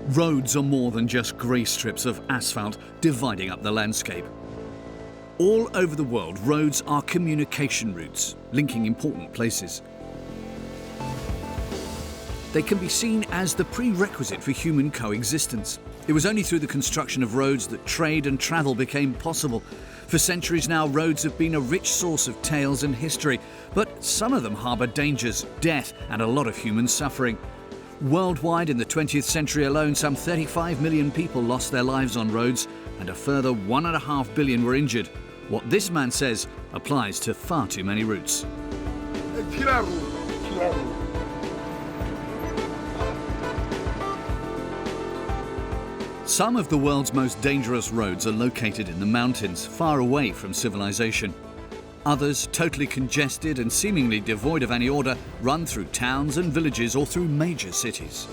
Roads are more than just grey strips of asphalt dividing up the landscape. All over the world, roads are communication routes, linking important places. They can be seen as the prerequisite for human coexistence. It was only through the construction of roads that trade and travel became possible. For centuries now, roads have been a rich source of tales and history, but some of them harbour dangers, death, and a lot of human suffering. Worldwide, in the 20th century alone, some 35 million people lost their lives on roads, and a further 1.5 billion were injured. What this man says applies to far too many routes. Some of the world's most dangerous roads are located in the mountains, far away from civilization. Others, totally congested and seemingly devoid of any order, run through towns and villages or through major cities.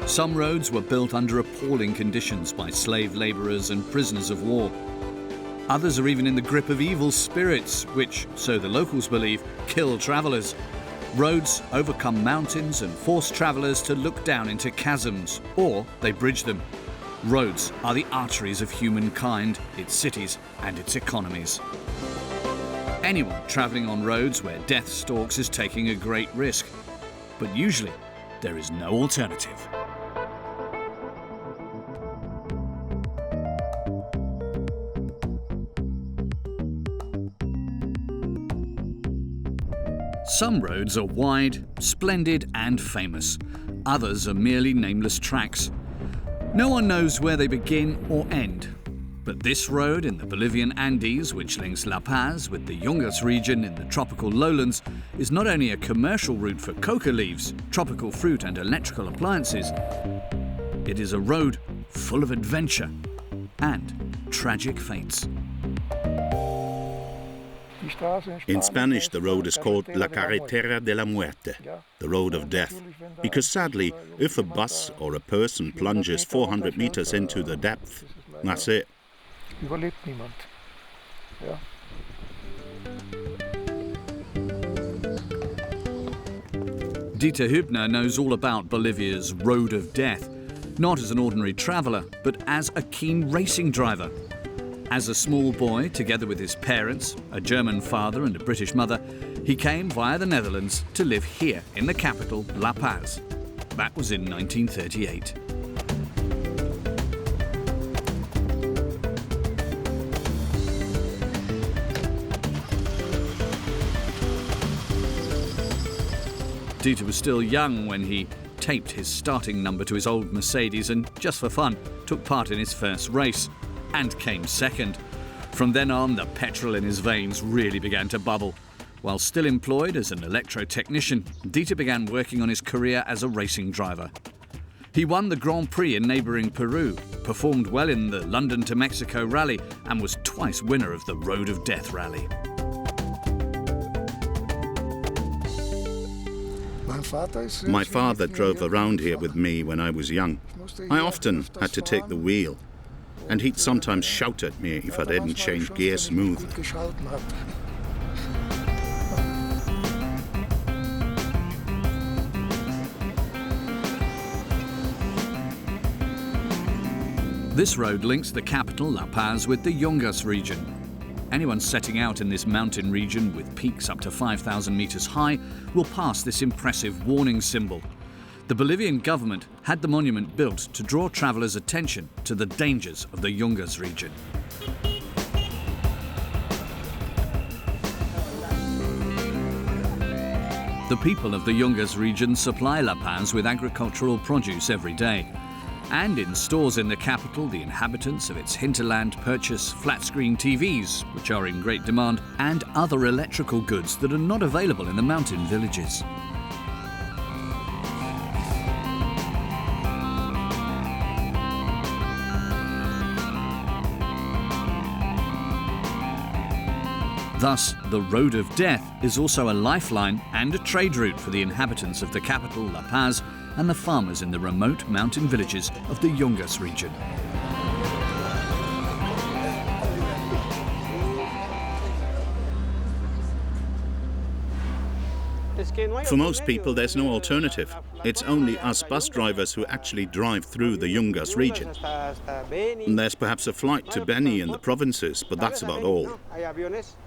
Some roads were built under appalling conditions by slave labourers and prisoners of war. Others are even in the grip of evil spirits, which, so the locals believe, kill travellers. Roads overcome mountains and force travellers to look down into chasms, or they bridge them. Roads are the arteries of humankind, its cities and its economies. Anyone travelling on roads where death stalks is taking a great risk. But usually, there is no alternative. Some roads are wide, splendid and famous. Others are merely nameless tracks. No one knows where they begin or end. But this road in the Bolivian Andes, which links La Paz with the Yungas region in the tropical lowlands, is not only a commercial route for coca leaves, tropical fruit and electrical appliances. It is a road full of adventure and tragic fates. In Spanish, the road is called La Carretera de la Muerte, the road of death, because sadly, if a bus or a person plunges 400 meters into the depth, that's it. Dieter Hübner knows all about Bolivia's road of death, not as an ordinary traveller, but as a keen racing driver. As a small boy, together with his parents, a German father and a British mother, he came via the Netherlands to live here in the capital, La Paz. That was in 1938. Dieter was still young when he taped his starting number to his old Mercedes and, just for fun, took part in his first race. And came second. From then on, the petrol in his veins really began to bubble. While still employed as an electro-technician, Dieter began working on his career as a racing driver. He won the Grand Prix in neighbouring Peru, performed well in the London to Mexico rally, and was twice winner of the Road of Death rally. My father drove around here with me when I was young. I often had to take the wheel, and he'd sometimes shout at me if I didn't change gear smoothly. This road links the capital, La Paz, with the Yungas region. Anyone setting out in this mountain region with peaks up to 5,000 meters high will pass this impressive warning symbol. The Bolivian government had the monument built to draw travelers' attention to the dangers of the Yungas region. The people of the Yungas region supply La Paz with agricultural produce every day. And in stores in the capital, the inhabitants of its hinterland purchase flat-screen TVs, which are in great demand, and other electrical goods that are not available in the mountain villages. Thus, the Road of Death is also a lifeline and a trade route for the inhabitants of the capital, La Paz, and the farmers in the remote mountain villages of the Yungas region. For most people, there's no alternative. It's only us bus drivers who actually drive through the Jaax region. And there's perhaps a flight to Beni in the provinces, but that's about all.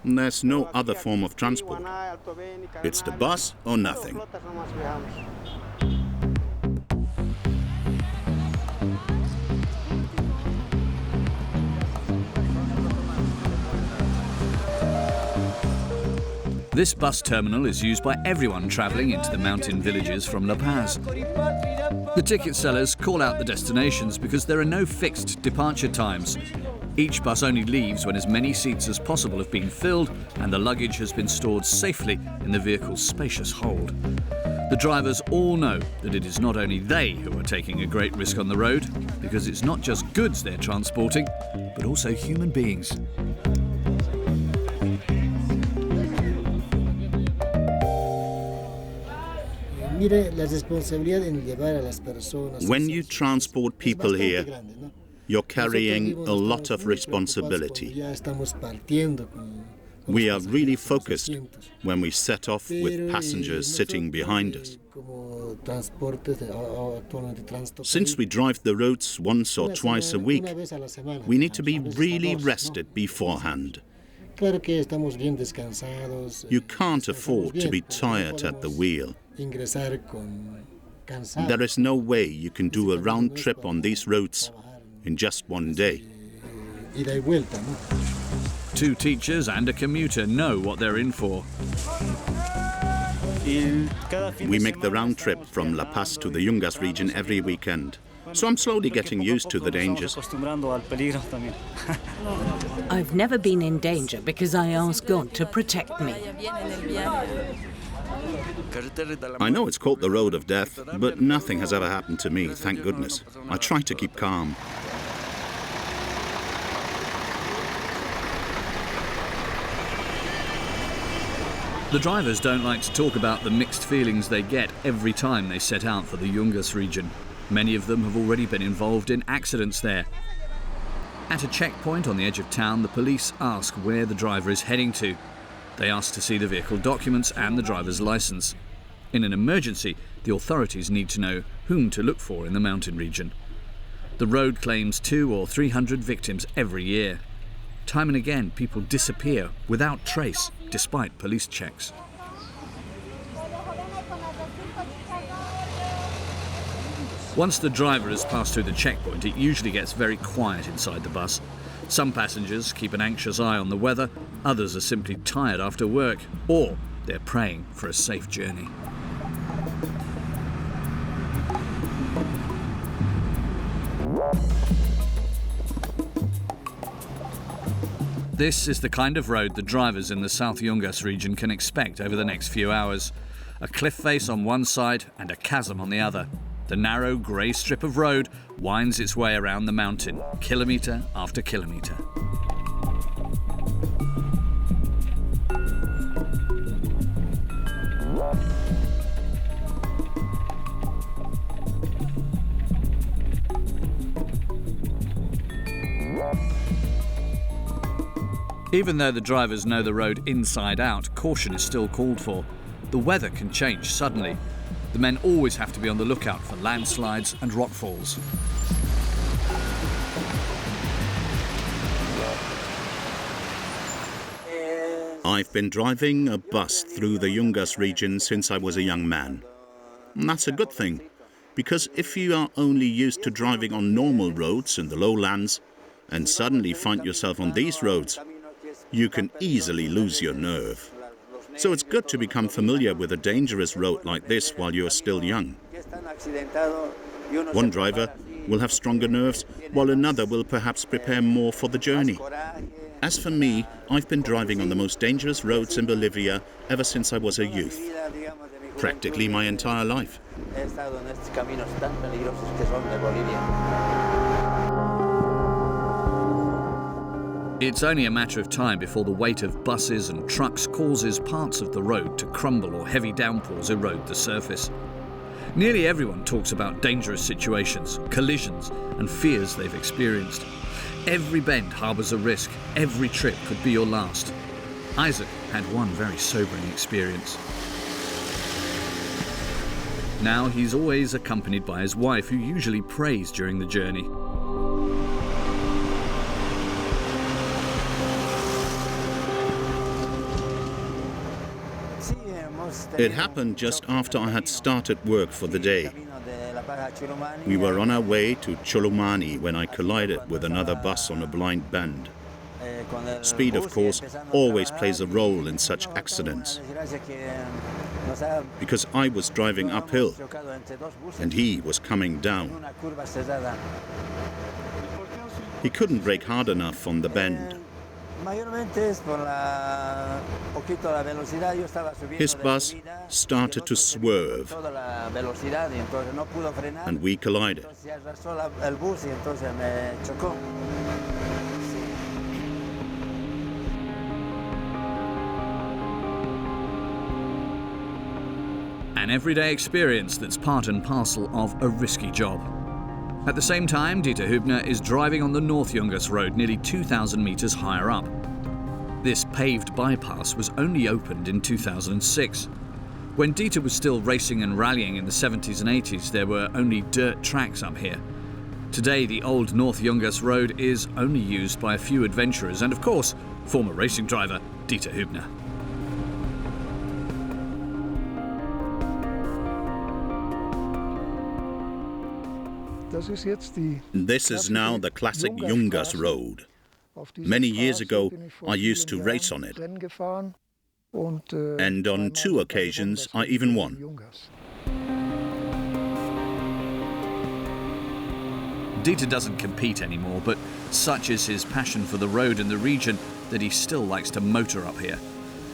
And there's no other form of transport. It's the bus or nothing. This bus terminal is used by everyone travelling into the mountain villages from La Paz. The ticket sellers call out the destinations because there are no fixed departure times. Each bus only leaves when as many seats as possible have been filled and the luggage has been stored safely in the vehicle's spacious hold. The drivers all know that it is not only they who are taking a great risk on the road, because it's not just goods they're transporting, but also human beings. When you transport people here, you're carrying a lot of responsibility. We are really focused when we set off with passengers sitting behind us. Since we drive the roads once or twice a week, we need to be really rested beforehand. You can't afford to be tired at the wheel. There is no way you can do a round trip on these roads in just one day. Two teachers and a commuter know what they're in for. We make the round trip from La Paz to the Jaax region every weekend, so I'm slowly getting used to the dangers. I've never been in danger because I ask God to protect me. I know it's called the Road of Death, but nothing has ever happened to me, thank goodness. I try to keep calm. The drivers don't like to talk about the mixed feelings they get every time they set out for the Jaax region. Many of them have already been involved in accidents there. At a checkpoint on the edge of town, the police ask where the driver is heading to. They ask to see the vehicle documents and the driver's license. In an emergency, the authorities need to know whom to look for in the mountain region. The road claims 200 or 300 victims every year. Time and again, people disappear without trace, despite police checks. Once the driver has passed through the checkpoint, it usually gets very quiet inside the bus. Some passengers keep an anxious eye on the weather, others are simply tired after work, or they're praying for a safe journey. This is the kind of road the drivers in the South Jaax region can expect over the next few hours. A cliff face on one side and a chasm on the other. The narrow grey strip of road winds its way around the mountain, kilometre after kilometre. Even though the drivers know the road inside out, caution is still called for. The weather can change suddenly. The men always have to be on the lookout for landslides and rockfalls. I've been driving a bus through the Jaax region since I was a young man. And that's a good thing, because if you are only used to driving on normal roads in the lowlands and suddenly find yourself on these roads, you can easily lose your nerve. So it's good to become familiar with a dangerous road like this while you're still young. One driver will have stronger nerves, while another will perhaps prepare more for the journey. As for me, I've been driving on the most dangerous roads in Bolivia ever since I was a youth. Practically my entire life. It's only a matter of time before the weight of buses and trucks causes parts of the road to crumble or heavy downpours erode the surface. Nearly everyone talks about dangerous situations, collisions, and fears they've experienced. Every bend harbours a risk. Every trip could be your last. Isaac had one very sobering experience. Now he's always accompanied by his wife, who usually prays during the journey. It happened just after I had started work for the day. We were on our way to Cholumani when I collided with another bus on a blind bend. Speed, of course, always plays a role in such accidents. Because I was driving uphill and he was coming down. He couldn't brake hard enough on the bend. His bus started to swerve and we collided. An everyday experience that's part and parcel of a risky job. At the same time, Dieter Hübner is driving on the North Jungers Road nearly 2,000 metres higher up. This paved bypass was only opened in 2006. When Dieter was still racing and rallying in the 70s and 80s, there were only dirt tracks up here. Today, the old North Jungers Road is only used by a few adventurers and, of course, former racing driver Dieter Hübner. This is now the classic Jungers Road. Many years ago, I used to race on it. And on 2 occasions, I even won. Dieter doesn't compete anymore, but such is his passion for the road and the region that he still likes to motor up here.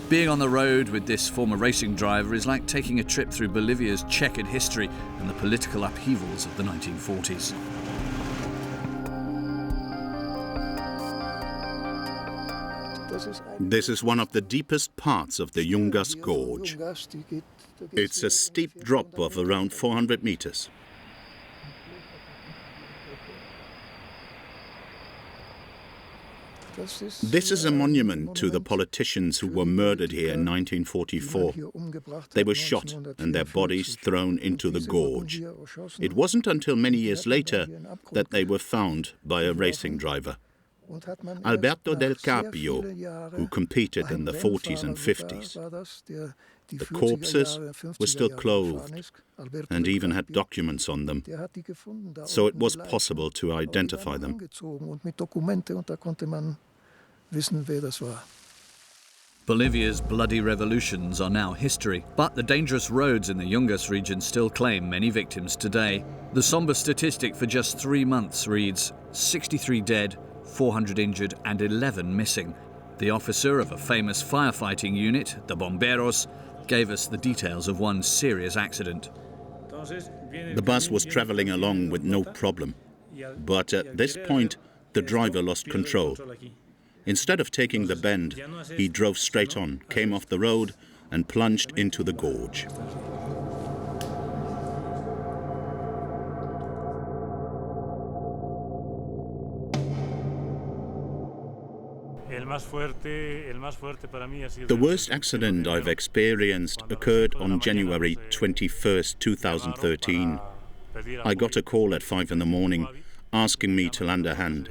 Being on the road with this former racing driver is like taking a trip through Bolivia's checkered history and the political upheavals of the 1940s. This is one of the deepest parts of the Jungers Gorge. It's a steep drop of around 400 meters. This is a monument to the politicians who were murdered here in 1944. They were shot and their bodies thrown into the gorge. It wasn't until many years later that they were found by a racing driver. Alberto del Carpio, who competed in the 40s and 50s. The corpses were still clothed and even had documents on them, so it was possible to identify them. Bolivia's bloody revolutions are now history, but the dangerous roads in the Jungers region still claim many victims today. The somber statistic for just 3 months reads 63 dead, 400 injured and 11 missing. The officer of a famous firefighting unit, the Bomberos, gave us the details of one serious accident. The bus was traveling along with no problem, but at this point the driver lost control. Instead of taking the bend, he drove straight on, came off the road and plunged into the gorge. The worst accident I've experienced occurred on January 21st, 2013. I got a call at 5 in the morning asking me to lend a hand.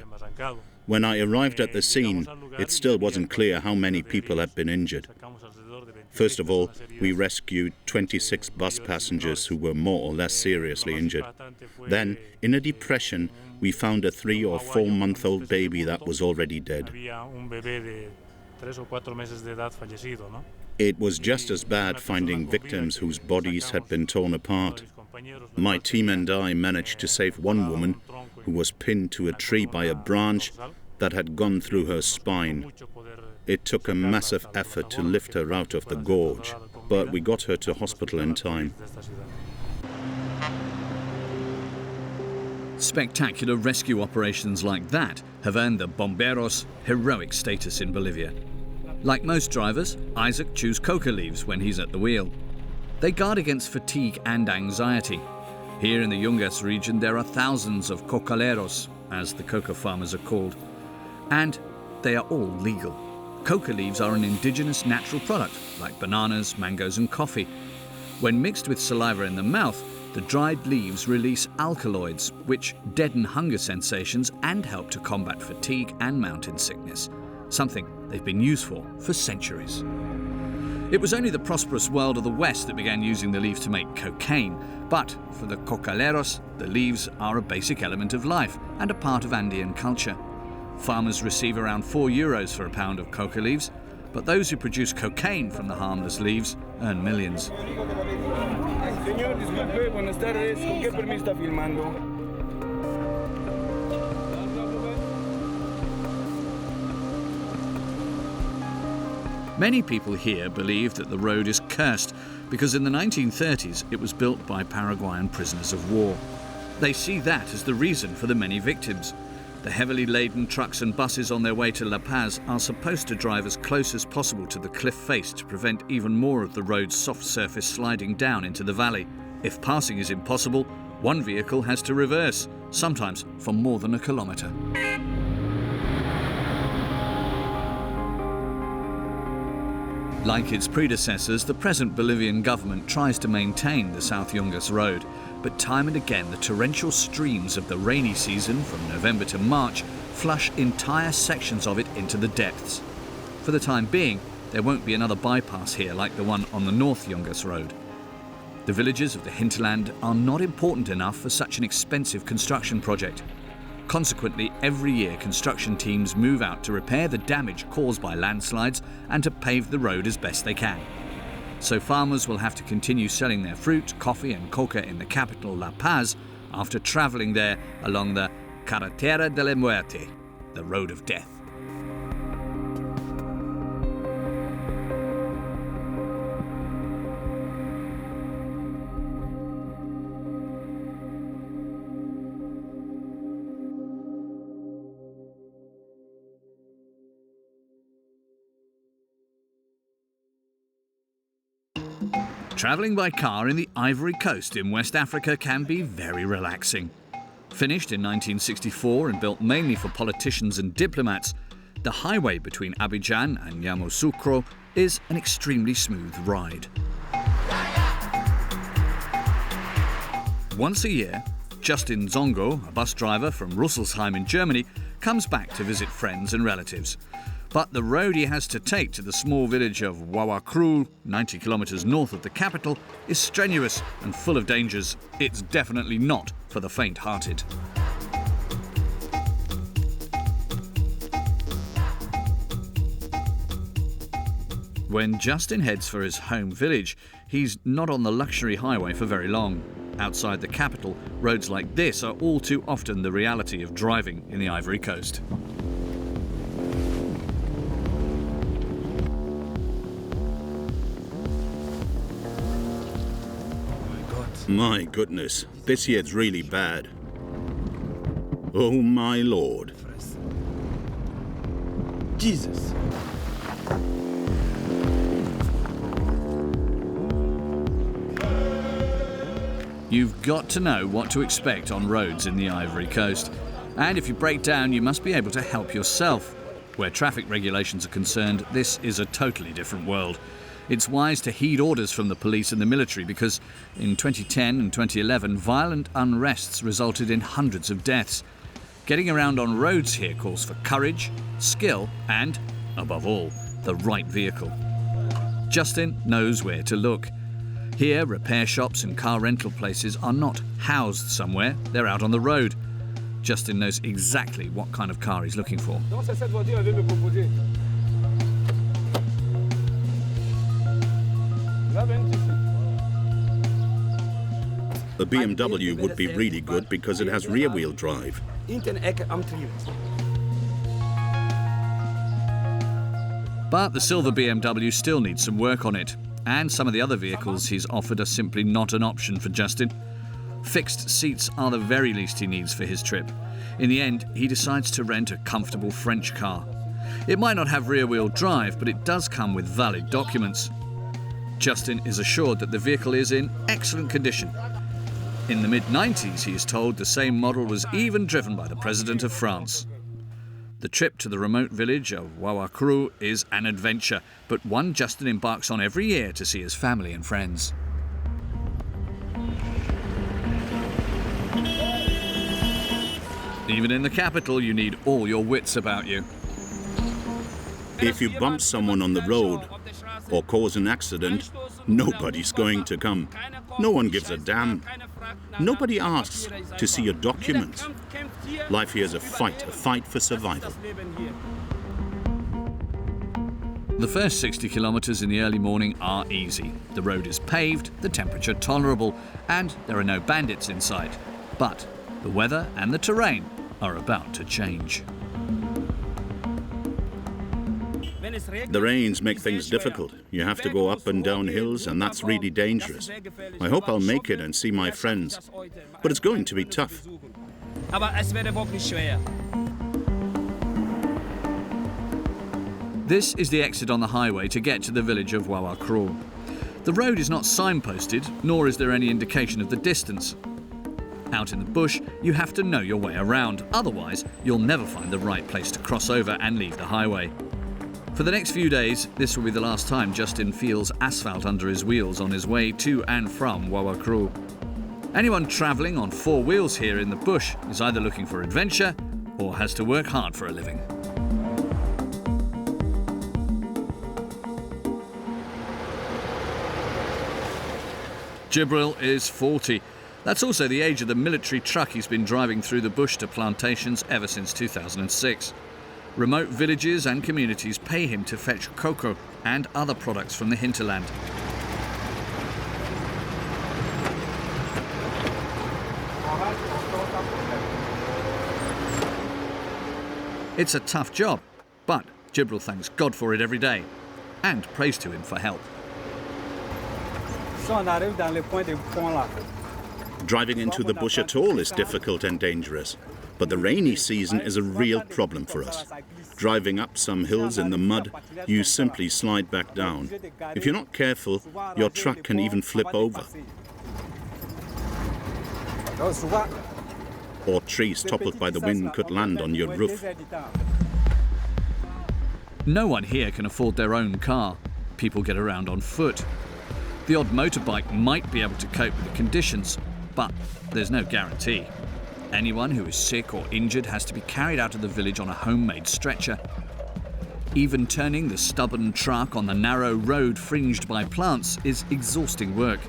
When I arrived at the scene, it still wasn't clear how many people had been injured. First of all, we rescued 26 bus passengers who were more or less seriously injured. Then, in a depression, we found a 3 or 4 month old baby that was already dead. It was just as bad finding victims whose bodies had been torn apart. My team and I managed to save one woman who was pinned to a tree by a branch that had gone through her spine. It took a massive effort to lift her out of the gorge, but we got her to hospital in time. Spectacular rescue operations like that have earned the Bomberos heroic status in Bolivia. Like most drivers, Isaac chews coca leaves when he's at the wheel. They guard against fatigue and anxiety. Here in the Jungers region, there are thousands of cocaleros, as the coca farmers are called, and they are all legal. Coca leaves are an indigenous natural product, like bananas, mangoes and coffee. When mixed with saliva in the mouth, the dried leaves release alkaloids, which deaden hunger sensations and help to combat fatigue and mountain sickness, something they've been used for centuries. It was only the prosperous world of the West that began using the leaves to make cocaine, but for the cocaleros, the leaves are a basic element of life and a part of Andean culture. Farmers receive around €4 for a pound of coca leaves, but those who produce cocaine from the harmless leaves earn millions. Señor, disculpe, buenas tardes. ¿Con qué permiso está filmando? Many people here believe that the road is cursed because in the 1930s it was built by Paraguayan prisoners of war. They see that as the reason for the many victims. The heavily laden trucks and buses on their way to La Paz are supposed to drive as close as possible to the cliff face to prevent even more of the road's soft surface sliding down into the valley. If passing is impossible, one vehicle has to reverse, sometimes for more than a kilometre. Like its predecessors, the present Bolivian government tries to maintain the South Yungas Road, but time and again the torrential streams of the rainy season from November to March flush entire sections of it into the depths. For the time being, there won't be another bypass here like the one on the North Yungas Road. The villages of the hinterland are not important enough for such an expensive construction project. Consequently, every year construction teams move out to repair the damage caused by landslides and to pave the road as best they can. So farmers will have to continue selling their fruit, coffee and coca in the capital La Paz after travelling there along the Carretera de la Muerte, the road of death. Travelling by car in the Ivory Coast in West Africa can be very relaxing. Finished in 1964 and built mainly for politicians and diplomats, the highway between Abidjan and Yamoussoukro is an extremely smooth ride. Once a year, Justin Zongo, a bus driver from Rüsselsheim in Germany, comes back to visit friends and relatives. But the road he has to take to the small village of Wawakru, 90 kilometres north of the capital, is strenuous and full of dangers. It's definitely not for the faint-hearted. When Justin heads for his home village, he's not on the luxury highway for very long. Outside the capital, roads like this are all too often the reality of driving in the Ivory Coast. My goodness, this year's really bad. Oh my lord. Jesus. You've got to know what to expect on roads in the Ivory Coast. And if you break down, you must be able to help yourself. Where traffic regulations are concerned, this is a totally different world. It's wise to heed orders from the police and the military because in 2010 and 2011, violent unrests resulted in hundreds of deaths. Getting around on roads here calls for courage, skill and, above all, the right vehicle. Justin knows where to look. Here, repair shops and car rental places are not housed somewhere, they're out on the road. Justin knows exactly what kind of car he's looking for. A BMW would be really good because it has rear-wheel drive. But the silver BMW still needs some work on it, and some of the other vehicles he's offered are simply not an option for Justin. Fixed seats are the very least he needs for his trip. In the end, he decides to rent a comfortable French car. It might not have rear-wheel drive, but it does come with valid documents. Justin is assured that the vehicle is in excellent condition. In the mid-90s, he is told the same model was even driven by the President of France. The trip to the remote village of Wawakru is an adventure, but one Justin embarks on every year to see his family and friends. Even in the capital, you need all your wits about you. If you bump someone on the road or cause an accident, nobody's going to come. No one gives a damn. Nobody asks to see your documents. Life here is a fight for survival. The first 60 kilometres in the early morning are easy. The road is paved, the temperature tolerable, and there are no bandits in sight. But the weather and the terrain are about to change. The rains make things difficult. You have to go up and down hills, and that's really dangerous. I hope I'll make it and see my friends. But it's going to be tough. This is the exit on the highway to get to the village of Wauwakro. The road is not signposted, nor is there any indication of the distance. Out in the bush, you have to know your way around, otherwise you'll never find the right place to cross over and leave the highway. For the next few days, this will be the last time Justin feels asphalt under his wheels on his way to and from Wauwakro. Anyone travelling on four wheels here in the bush is either looking for adventure or has to work hard for a living. Jibril is 40. That's also the age of the military truck he's been driving through the bush to plantations ever since 2006. Remote villages and communities pay him to fetch cocoa and other products from the hinterland. It's a tough job, but Jibril thanks God for it every day and prays to him for help. Driving into the bush at all is difficult and dangerous. But the rainy season is a real problem for us. Driving up some hills in the mud, you simply slide back down. If you're not careful, your truck can even flip over. Or trees toppled by the wind could land on your roof. No one here can afford their own car. People get around on foot. The odd motorbike might be able to cope with the conditions, but there's no guarantee. Anyone who is sick or injured has to be carried out of the village on a homemade stretcher. Even turning the stubborn truck on the narrow road fringed by plants is exhausting work.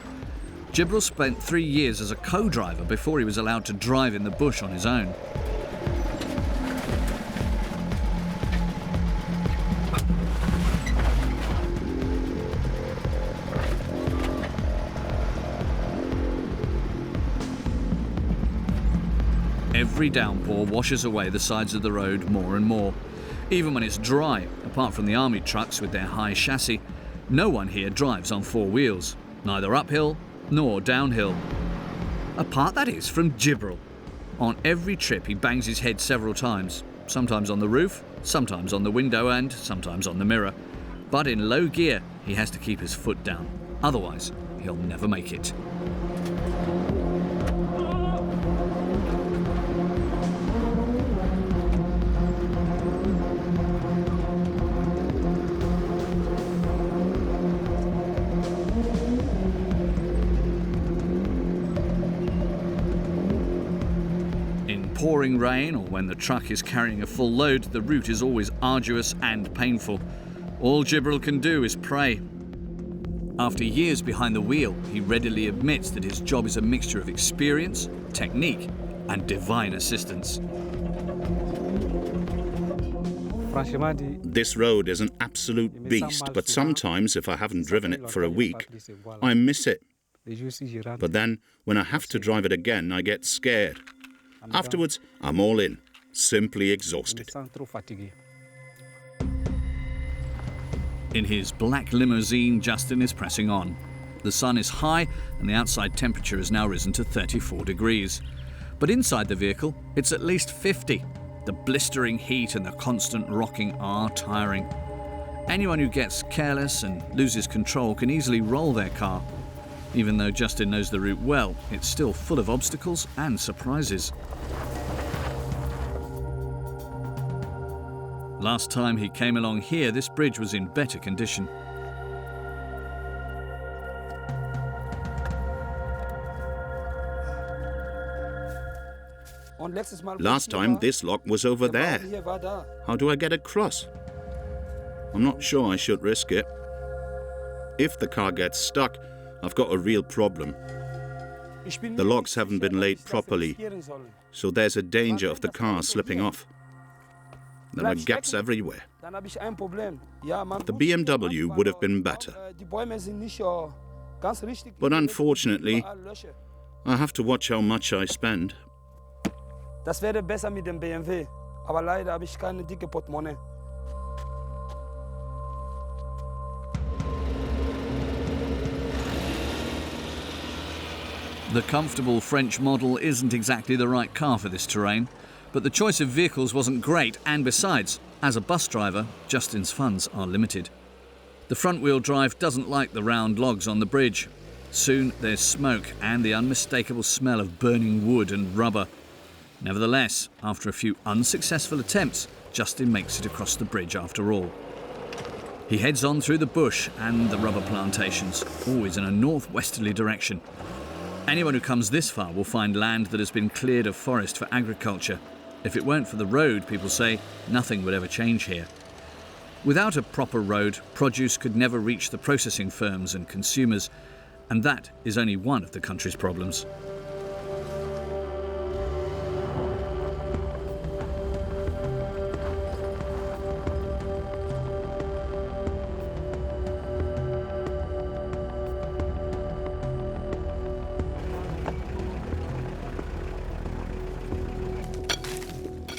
Jibril spent 3 years as a co-driver before he was allowed to drive in the bush on his own. Every downpour washes away the sides of the road more and more. Even when it's dry, apart from the army trucks with their high chassis, no one here drives on four wheels, neither uphill nor downhill. Apart, that is, from Jibril. On every trip he bangs his head several times, sometimes on the roof, sometimes on the window and sometimes on the mirror. But in low gear, he has to keep his foot down. Otherwise, he'll never make it. Pouring rain or when the truck is carrying a full load, the route is always arduous and painful. All Jibril can do is pray. After years behind the wheel, he readily admits that his job is a mixture of experience, technique, and divine assistance. This road is an absolute beast, but sometimes, if I haven't driven it for a week, I miss it. But then, when I have to drive it again, I get scared. Afterwards, I'm all in, simply exhausted. In his black limousine, Justin is pressing on. The sun is high and the outside temperature has now risen to 34 degrees. But inside the vehicle, it's at least 50. The blistering heat and the constant rocking are tiring. Anyone who gets careless and loses control can easily roll their car. Even though Justin knows the route well, it's still full of obstacles and surprises. Last time he came along here, this bridge was in better condition. Last time this lock was over there. How do I get across? I'm not sure I should risk it. If the car gets stuck, I've got a real problem. The locks haven't been laid properly, so there's a danger of the car slipping off. There are gaps everywhere. The BMW would have been better. But unfortunately, I have to watch how much I spend. Das wäre besser mit dem BMW, aber leider habe ich keine dicke Portemonnaie. The comfortable French model isn't exactly the right car for this terrain, but the choice of vehicles wasn't great, and besides, as a bus driver, Justin's funds are limited. The front-wheel drive doesn't like the round logs on the bridge. Soon there's smoke and the unmistakable smell of burning wood and rubber. Nevertheless, after a few unsuccessful attempts, Justin makes it across the bridge after all. He heads on through the bush and the rubber plantations, always in a northwesterly direction. Anyone who comes this far will find land that has been cleared of forest for agriculture. If it weren't for the road, people say, nothing would ever change here. Without a proper road, produce could never reach the processing firms and consumers, and that is only one of the country's problems.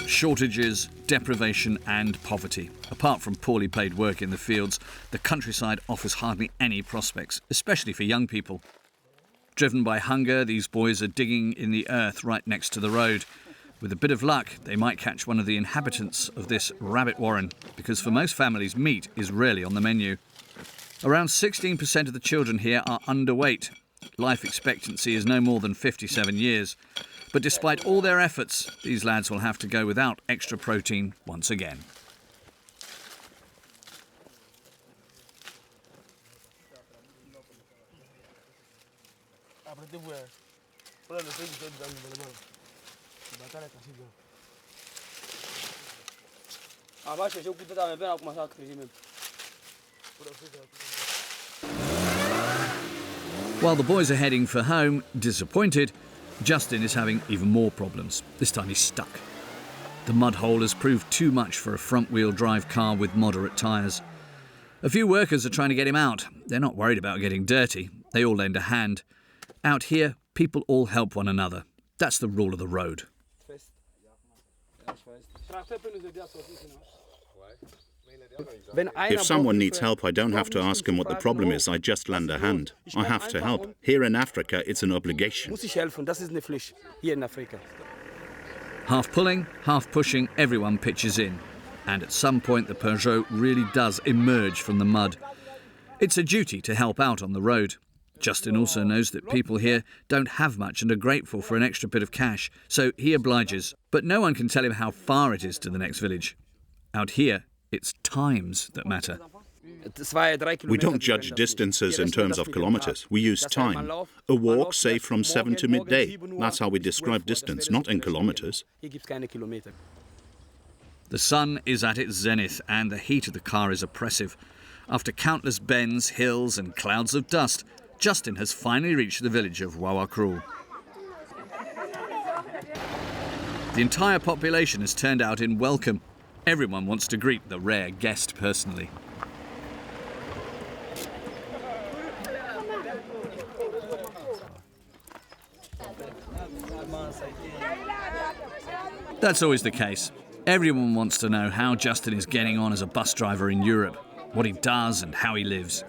Shortages, deprivation and poverty. Apart from poorly paid work in the fields, the countryside offers hardly any prospects, especially for young people. Driven by hunger, these boys are digging in the earth right next to the road. With a bit of luck, they might catch one of the inhabitants of this rabbit warren, because for most families, meat is rarely on the menu. Around 16% of the children here are underweight. Life expectancy is no more than 57 years. But despite all their efforts, these lads will have to go without extra protein once again. While the boys are heading for home, disappointed, Justin is having even more problems. This time he's stuck. The mud hole has proved too much for a front-wheel drive car with moderate tyres. A few workers are trying to get him out. They're not worried about getting dirty. They all lend a hand. Out here, people all help one another. That's the rule of the road. If someone needs help, I don't have to ask him what the problem is. I just lend a hand. I have to help. Here in Africa, it's an obligation. Half pulling, half pushing, everyone pitches in. And at some point, the Peugeot really does emerge from the mud. It's a duty to help out on the road. Justin also knows that people here don't have much and are grateful for an extra bit of cash, so he obliges. But no one can tell him how far it is to the next village. Out here, it's times that matter. We don't judge distances in terms of kilometers. We use time. A walk, say, from 7 to midday. That's how we describe distance, not in kilometers. The sun is at its zenith and the heat of the car is oppressive. After countless bends, hills and clouds of dust, Justin has finally reached the village of Wauwakru. The entire population has turned out in welcome. Everyone wants to greet the rare guest personally. That's always the case. Everyone wants to know how Justin is getting on as a bus driver in Europe, what he does and how he lives.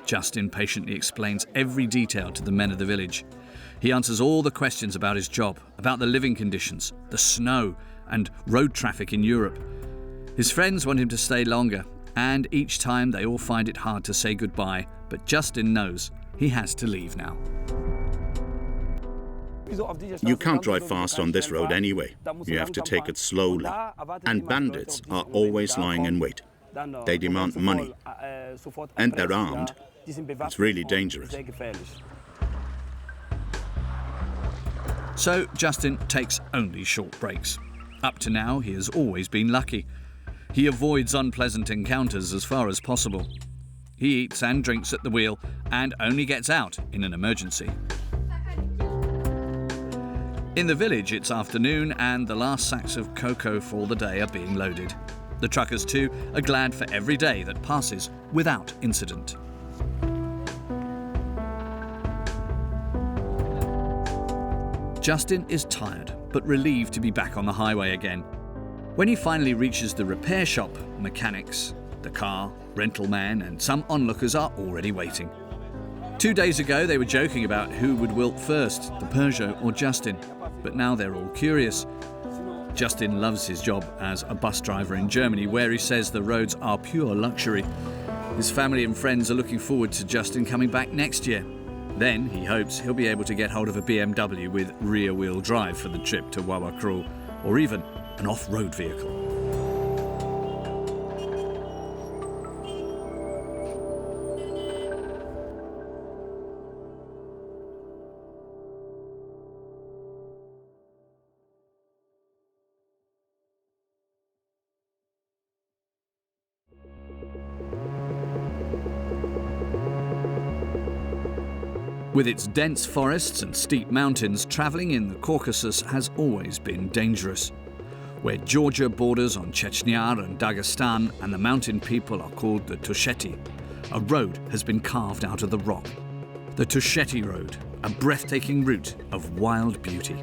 Justin patiently explains every detail to the men of the village. He answers all the questions about his job, about the living conditions, the snow and road traffic in Europe. His friends want him to stay longer, and each time they all find it hard to say goodbye, but Justin knows he has to leave now. You can't drive fast on this road anyway. You have to take it slowly. And bandits are always lying in wait. They demand money. And they're armed. It's really dangerous. So Justin takes only short breaks. Up to now, he has always been lucky. He avoids unpleasant encounters as far as possible. He eats and drinks at the wheel and only gets out in an emergency. In the village, it's afternoon and the last sacks of cocoa for the day are being loaded. The truckers, too, are glad for every day that passes without incident. Justin is tired, but relieved to be back on the highway again. When he finally reaches the repair shop, mechanics, the car, rental man and some onlookers are already waiting. 2 days ago they were joking about who would wilt first, the Peugeot or Justin, but now they're all curious. Justin loves his job as a bus driver in Germany, where he says the roads are pure luxury. His family and friends are looking forward to Justin coming back next year. Then he hopes he'll be able to get hold of a BMW with rear-wheel drive for the trip to Wałęsa, or even an off-road vehicle. With its dense forests and steep mountains, travelling in the Caucasus has always been dangerous. Where Georgia borders on Chechnya and Dagestan and the mountain people are called the Tusheti, a road has been carved out of the rock. The Tusheti Road, a breathtaking route of wild beauty.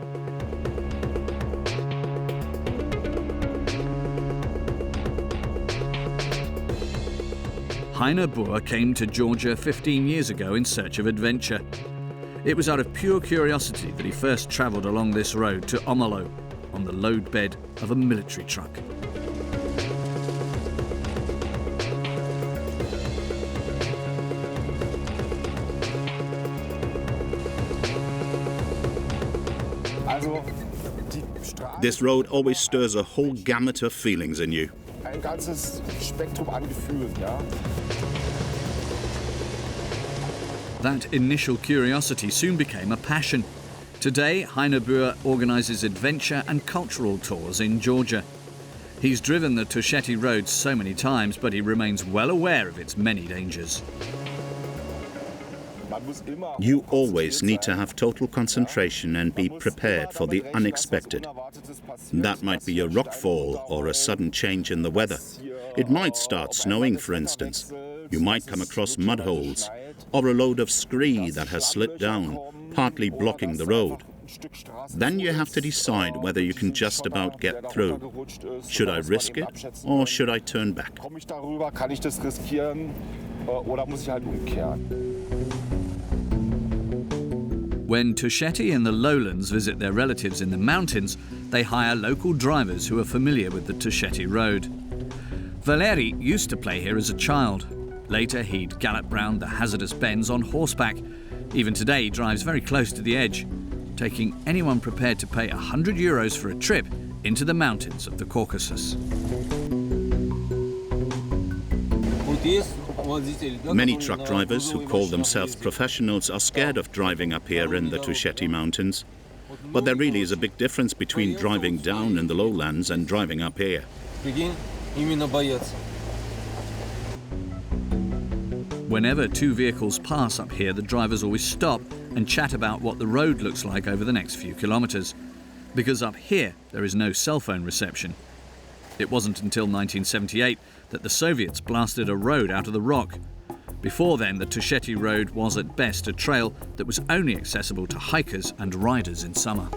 Heiner Boer came to Georgia 15 years ago in search of adventure. It was out of pure curiosity that he first travelled along this road to Omelo, on the load bed of a military truck. This road always stirs a whole gamut of feelings in you. Ein ganzes Spektrum an Gefühlen, ja. That initial curiosity soon became a passion. Today, Heiner Boer organises adventure and cultural tours in Georgia. He's driven the Tusheti Road so many times, but he remains well aware of its many dangers. You always need to have total concentration and be prepared for the unexpected. That might be a rockfall or a sudden change in the weather. It might start snowing, for instance. You might come across mud holes or a load of scree that has slid down, partly blocking the road. Then you have to decide whether you can just about get through. Should I risk it or should I turn back? When Tusheti in the lowlands visit their relatives in the mountains, they hire local drivers who are familiar with the Tusheti Road. Valeri used to play here as a child. Later, he'd gallop round the hazardous bends on horseback. Even today, he drives very close to the edge, taking anyone prepared to pay €100 for a trip into the mountains of the Caucasus. Many truck drivers who call themselves professionals are scared of driving up here in the Tusheti Mountains. But there really is a big difference between driving down in the lowlands and driving up here. Whenever two vehicles pass up here, the drivers always stop and chat about what the road looks like over the next few kilometres. Because up here, there is no cell phone reception. It wasn't until 1978 that the Soviets blasted a road out of the rock. Before then, the Tusheti Road was at best a trail that was only accessible to hikers and riders in summer.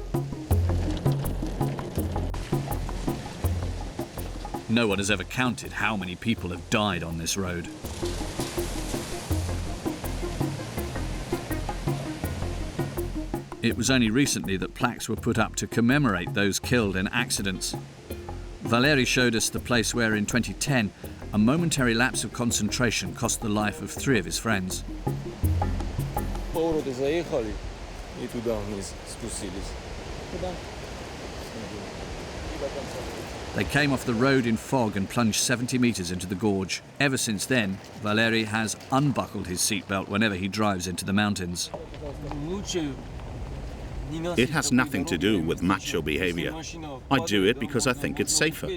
No one has ever counted how many people have died on this road. It was only recently that plaques were put up to commemorate those killed in accidents. Valeri showed us the place where in 2010 a momentary lapse of concentration cost the life of 3 of his friends. They came off the road in fog and plunged 70 metres into the gorge. Ever since then, Valeri has unbuckled his seatbelt whenever he drives into the mountains. It has nothing to do with macho behavior. I do it because I think it's safer.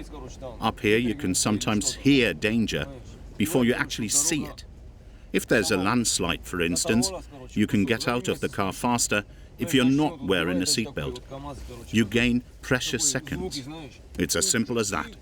Up here you can sometimes hear danger before you actually see it. If there's a landslide, for instance, you can get out of the car faster if you're not wearing a seatbelt. You gain precious seconds. It's as simple as that.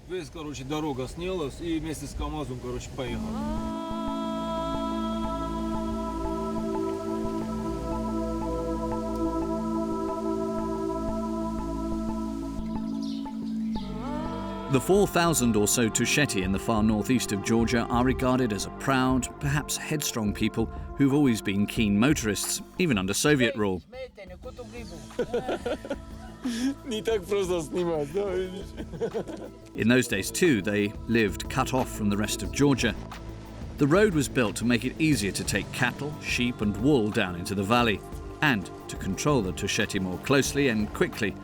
The 4,000 or so Tusheti in the far northeast of Georgia are regarded as a proud, perhaps headstrong people who've always been keen motorists, even under Soviet rule. In those days too, they lived cut off from the rest of Georgia. The road was built to make it easier to take cattle, sheep and wool down into the valley, and to control the Tusheti more closely and quickly,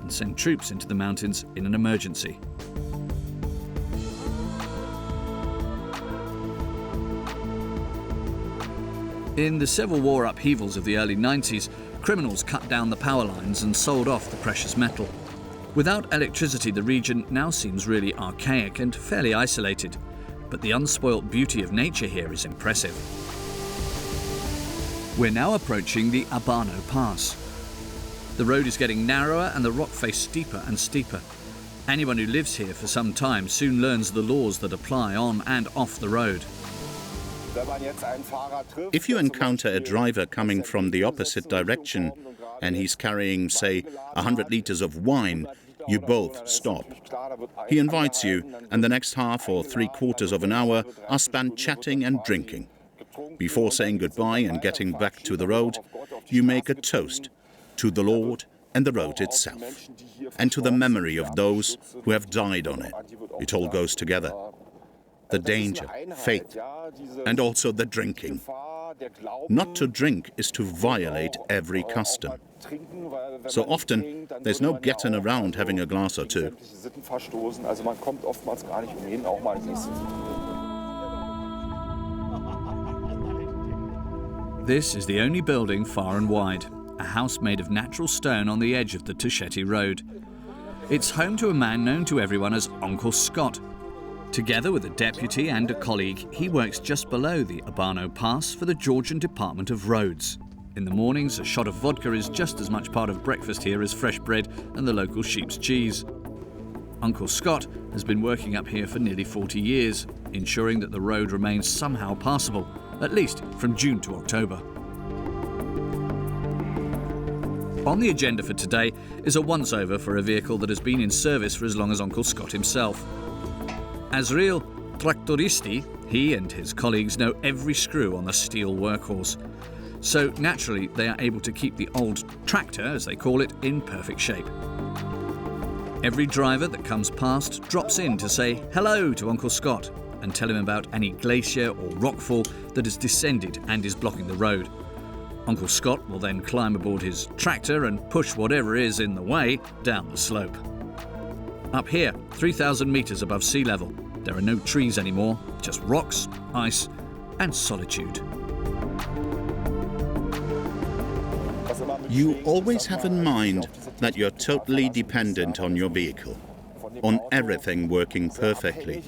and send troops into the mountains in an emergency. In the Civil War upheavals of the early 90s, criminals cut down the power lines and sold off the precious metal. Without electricity, the region now seems really archaic and fairly isolated, but the unspoilt beauty of nature here is impressive. We're now approaching the Abano Pass. The road is getting narrower and the rock face steeper and steeper. Anyone who lives here for some time soon learns the laws that apply on and off the road. If you encounter a driver coming from the opposite direction and he's carrying, say, 100 liters of wine, you both stop. He invites you, and the next half or 3/4 of an hour are spent chatting and drinking. Before saying goodbye and getting back to the road, you make a toast to the Lord and the road itself, and to the memory of those who have died on it. It all goes together. The danger, faith, and also the drinking. Not to drink is to violate every custom. So often, there's no getting around having a glass or two. This is the only building far and wide, a house made of natural stone on the edge of the Tusheti Road. It's home to a man known to everyone as Uncle Scott. Together with a deputy and a colleague, he works just below the Abano Pass for the Georgian Department of Roads. In the mornings, a shot of vodka is just as much part of breakfast here as fresh bread and the local sheep's cheese. Uncle Scott has been working up here for nearly 40 years, ensuring that the road remains somehow passable, at least from June to October. On the agenda for today is a once-over for a vehicle that has been in service for as long as Uncle Scott himself. As real traktoristi, he and his colleagues know every screw on the steel workhorse. So naturally, they are able to keep the old tractor, as they call it, in perfect shape. Every driver that comes past drops in to say hello to Uncle Scott and tell him about any glacier or rockfall that has descended and is blocking the road. Uncle Scott will then climb aboard his tractor and push whatever is in the way down the slope. Up here, 3,000 meters above sea level, there are no trees anymore, just rocks, ice, and solitude. You always have in mind that you're totally dependent on your vehicle, on everything working perfectly.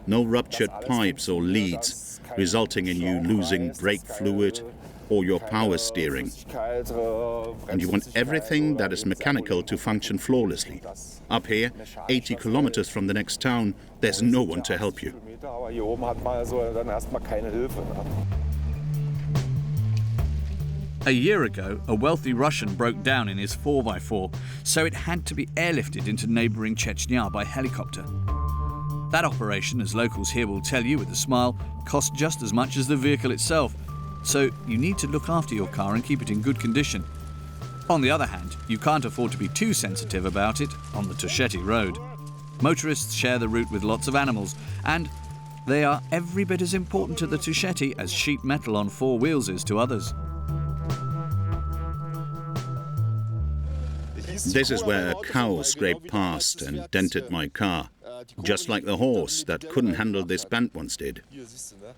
No ruptured pipes or leads, resulting in you losing brake fluid or your power steering. And you want everything that is mechanical to function flawlessly. Up here, 80 kilometers from the next town, there's no one to help you. A year ago, a wealthy Russian broke down in his 4x4, so it had to be airlifted into neighbouring Chechnya by helicopter. That operation, as locals here will tell you with a smile, cost just as much as the vehicle itself, so you need to look after your car and keep it in good condition. On the other hand, you can't afford to be too sensitive about it on the Tusheti Road. Motorists share the route with lots of animals, and they are every bit as important to the Tusheti as sheet metal on 4 wheels is to others. This is where a cow scraped past and dented my car, just like the horse that couldn't handle this bend once did.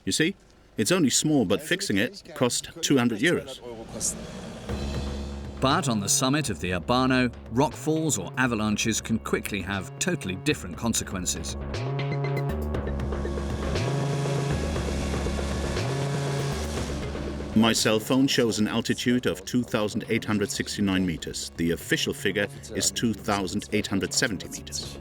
You see, it's only small, but fixing it cost 200 euros. But on the summit of the Urbano, rockfalls or avalanches can quickly have totally different consequences. My cell phone shows an altitude of 2,869 meters. The official figure is 2,870 meters.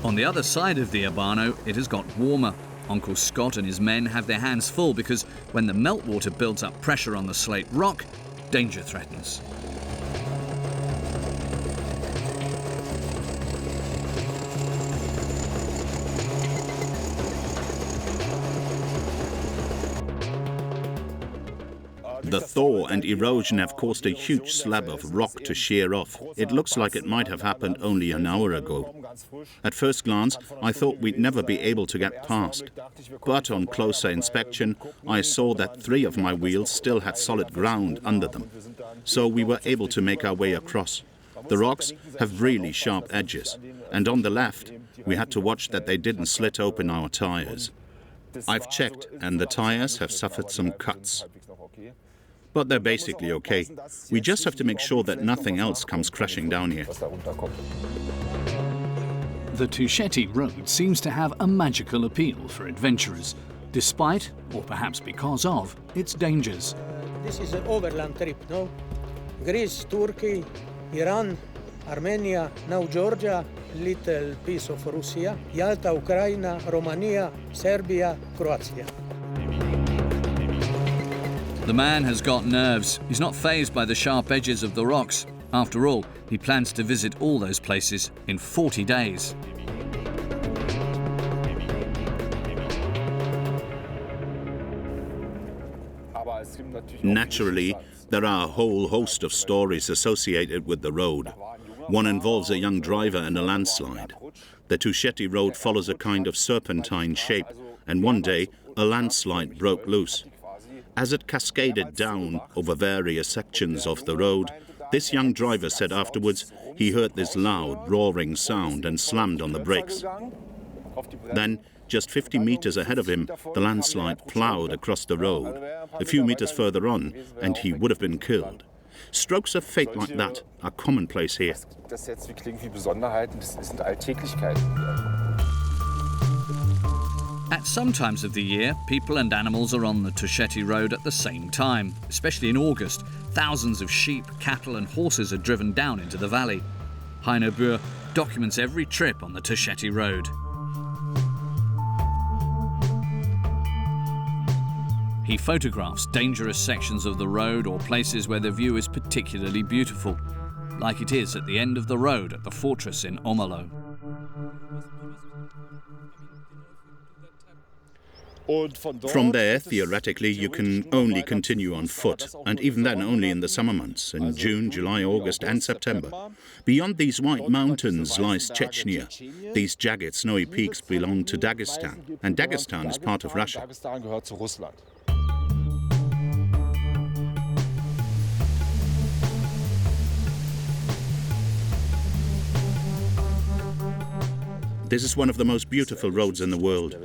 On the other side of the Urbano, it has got warmer. Uncle Scott and his men have their hands full because when the meltwater builds up pressure on the slate rock, danger threatens. The thaw and erosion have caused a huge slab of rock to shear off. It looks like it might have happened only an hour ago. At first glance, I thought we'd never be able to get past. But on closer inspection, I saw that 3 of my wheels still had solid ground under them. So we were able to make our way across. The rocks have really sharp edges. And on the left, we had to watch that they didn't slit open our tires. I've checked, and the tires have suffered some cuts. But they're basically okay. We just have to make sure that nothing else comes crashing down here. The Tusheti Road seems to have a magical appeal for adventurers, despite, or perhaps because of, its dangers. This is an overland trip, no? Greece, Turkey, Iran, Armenia, now Georgia, little piece of Russia, Yalta, Ukraine, Romania, Serbia, Croatia. The man has got nerves. He's not fazed by the sharp edges of the rocks. After all, he plans to visit all those places in 40 days. Naturally, there are a whole host of stories associated with the road. One involves a young driver and a landslide. The Tusheti Road follows a kind of serpentine shape, and one day a landslide broke loose. As it cascaded down over various sections of the road, this young driver said afterwards he heard this loud, roaring sound and slammed on the brakes. Then, just 50 meters ahead of him, the landslide plowed across the road. A few meters further on, and he would have been killed. Strokes of fate like that are commonplace here. At some times of the year, people and animals are on the Tusheti Road at the same time. Especially in August, thousands of sheep, cattle and horses are driven down into the valley. Heino Buhr documents every trip on the Tusheti Road. He photographs dangerous sections of the road or places where the view is particularly beautiful, like it is at the end of the road at the fortress in Omelo. From there, theoretically, you can only continue on foot, and even then only in the summer months, in June, July, August and September. Beyond these white mountains lies Chechnya. These jagged, snowy peaks belong to Dagestan, and Dagestan is part of Russia. This is one of the most beautiful roads in the world.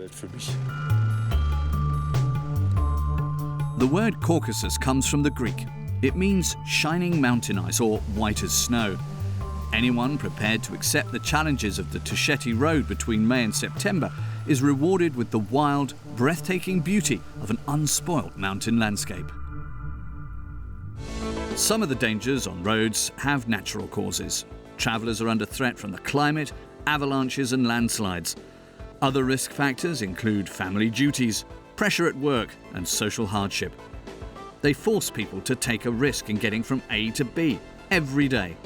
The word Caucasus comes from the Greek. It means shining mountain ice or white as snow. Anyone prepared to accept the challenges of the Tusheti Road between May and September is rewarded with the wild, breathtaking beauty of an unspoilt mountain landscape. Some of the dangers on roads have natural causes. Travellers are under threat from the climate, avalanches and landslides. Other risk factors include family duties, pressure at work and social hardship. They force people to take a risk in getting from A to B every day.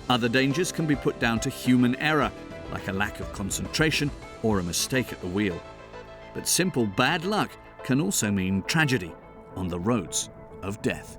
Other dangers can be put down to human error, like a lack of concentration or a mistake at the wheel. But simple bad luck can also mean tragedy on the roads of death.